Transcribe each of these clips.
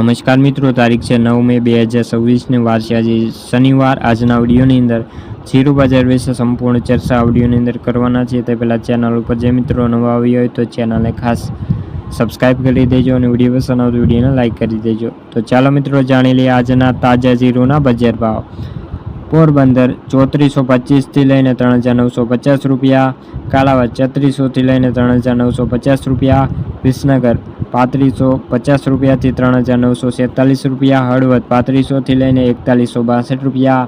નમસ્કાર મિત્રો, તારીખ છે 9 મે 2026 ને વાર છે આજે શનિવાર। આજના વિડીયોની અંદર જીરું બજાર વિશે સંપૂર્ણ ચર્ચા વિડીયોની અંદર કરવાના છે। તે પહેલાં ચેનલ ઉપર જે મિત્રો નવા આવ્યા હોય તો ચેનલને ખાસ સબસ્ક્રાઈબ કરી દેજો અને વિડીયો પસંદ આવતો વિડીયોને લાઇક કરી દેજો। તો ચાલો મિત્રો જાણી લઈએ આજના તાજા જીરુના બજાર ભાવ। પોરબંદર 3425 થી લઈને 3950 રૂપિયા, કાલાવાડ 3600 થી લઈને 3950 રૂપિયા, વિસનગર 3550 રૂપિયાથી 3946 રૂપિયા, હળવદ 3500 થી લઈને 4162 રૂપિયા,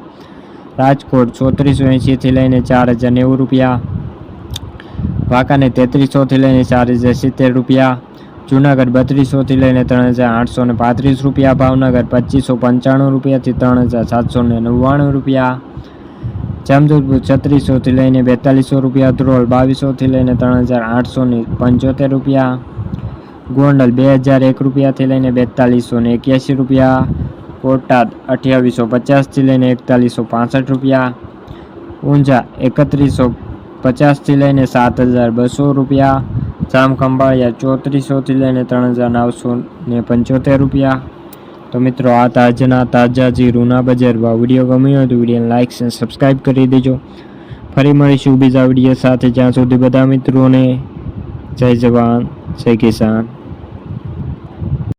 રાજકોટ 3480 થી લઈને 4090 રૂપિયા, વાંકાનેર 3300 થી લઈને 4070 રૂપિયા, જૂનાગઢ 3200 થી લઈને 3835 રૂપિયા, ભાવનગર 2595 રૂપિયાથી 3799 રૂપિયા, જામજોધપુર 3600 થી લઈને 4200 રૂપિયા, ધ્રોલ 2200 થી લઈને 3875 રૂપિયા, ગોંડલ 2001 રૂપિયાથી લઈને 4281 રૂપિયા, બોટાદ 2850 થી લઈને 4165 રૂપિયા, ઊંઝા 3150 થી લઈને 7200 રૂપિયા, જામખંભાળિયા 3400 થી લઈને 3975 રૂપિયા। તો મિત્રો આ આજના તાજા જીરુના બજાર ભાવ। વિડીયો ગમ્યો હોય તો વિડીયોને લાઇક અને સબસ્ક્રાઈબ કરી દેજો। ફરી મળીશું બીજા વિડીયો સાથે, જ્યાં સુધી બધા મિત્રોને જય જવાન જય કિસાન।